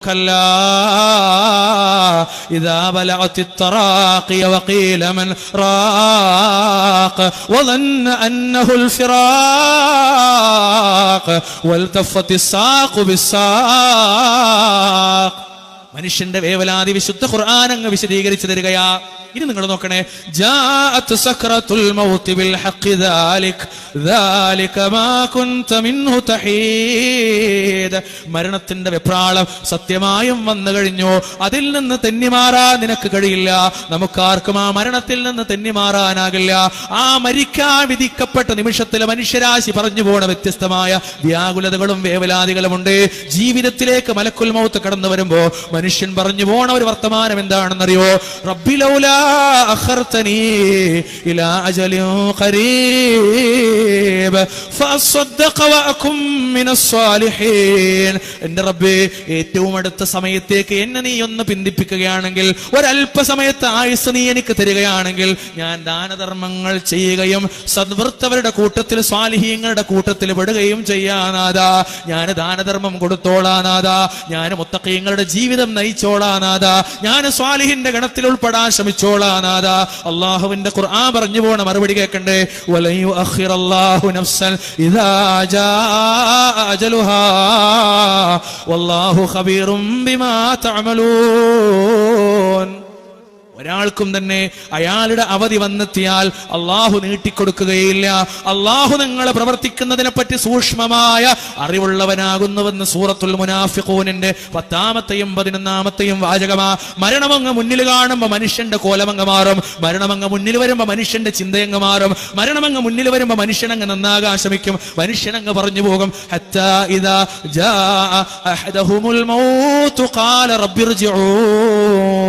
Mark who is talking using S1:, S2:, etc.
S1: كلا إذا بلغت التراقي وقيل من راق وظن أنه الفراق والتفت الساق بالساق. മനുഷ്യന്റെ വേവലാതി വിശുദ്ധ ഖുർആൻ അങ്ങ് വിശദീകരിച്ചു തരികയാ. ഇനി നിങ്ങൾ നോക്കണേ, ജാഅത് സക്രത്തുൽ മൗത്ത് ബിൽ ഹഖ് ദാലിക മാ കുൻത മിൻഹു തഹീദ്. മരണത്തിന്റെ വെപ്രാളം സത്യമായും വന്നു കഴിഞ്ഞു, അതിൽ നിന്ന് തെന്നിമാറാൻ നിനക്ക് കഴിയില്ല. നമുക്കാർക്കും ആ മരണത്തിൽ നിന്ന് തെന്നിമാറാനാകില്ല. ആ മരിക്കാൻ വിധിക്കപ്പെട്ട നിമിഷത്തിൽ മനുഷ്യരാശി പറഞ്ഞു പോണ വ്യത്യസ്തമായ വ്യാകുലതകളും വേവലാതികളുമുണ്ട്. ജീവിതത്തിലേക്ക് മലക്കുൽ മൗത്ത് കടന്നു വരുമ്പോ മനുഷ്യൻ പറഞ്ഞു പോണ ഒരു വർത്തമാനം എന്താണെന്നറിയോ? റബ്ബി ലൗലാ അഖർതനീ ഇലാ അജലിൻ ഖരീബ് ഫഅസ്സദ്ദഖ വഅകും മിനസ് സാലിഹീൻ. എന്റെ റബ്ബേ, ഏറ്റവും അടുത്ത സമയത്തേക്ക് എന്നെ നീ ഒന്ന് പിന്തിപ്പിക്കുകയാണെങ്കിൽ, ഒരല്പസമയത്ത് ആയുസ് നീ എനിക്ക് തരികയാണെങ്കിൽ ഞാൻ ദാനധർമ്മങ്ങൾ ചെയ്യുകയും സദ്വൃത്തവരുടെ കൂട്ടത്തിൽ സ്വാലിഹീങ്ങളുടെ കൂട്ടത്തിൽ പെടുകയും ചെയ്യാനാഥാ. ഞാൻ ദാനധർമ്മം കൊടുത്തോളാനാഥാ, ഞാൻ മുത്തഖീങ്ങളുടെ ജീവിതം നയിച്ചോളാനാഥാ, ഞാൻ സ്വാലിഹിന്റെ ഗണത്തിൽ ഉൾപ്പെടാൻ ശ്രമിച്ചോളാനാഥാ. അള്ളാഹുവിന്റെ ഖുർആൻ പറഞ്ഞു പോണ മറുപടി കേൾക്കണ്ടേ? വലൻ യുഅഖിറല്ലാഹു നഫ്സൻ ഇദാ ജാഅ അജലുഹാ വല്ലാഹു ഖബീറും ബിമാ തഅമലൂൻ. ഒരാൾക്കും തന്നെ അയാളുടെ അവധി വന്നെത്തിയാൽ അള്ളാഹു നീട്ടിക്കൊടുക്കുകയില്ല. അള്ളാഹു നിങ്ങളെ പ്രവർത്തിക്കുന്നതിനെ പറ്റി സൂക്ഷ്മമായ അറിവുള്ളവനാകുന്നുവെന്ന് സൂറത്തുൽ മുനാഫിഖൂനിന്റെ 10-ാമത്തെയും 11-ാമത്തെയും വാചകമാ. മരണമങ്ങ് മുന്നിൽ കാണുമ്പോ മനുഷ്യന്റെ കോലമങ്ങ് മാറും, മരണമങ്ങ് മുന്നിൽ വരുമ്പോ മനുഷ്യന്റെ ചിന്തയങ്ങ് മാറും, മരണമങ്ങ് മുന്നിൽ വരുമ്പോ മനുഷ്യനങ്ങ് നന്നാകാൻ ശ്രമിക്കും, മനുഷ്യനങ്ങ് പറഞ്ഞു പോകും. ഹത്താ ഇദാ ജാഅ അഹദഹുമുൽ മൗത്ത് ഖാല റബ്ബിർജിഊൻ.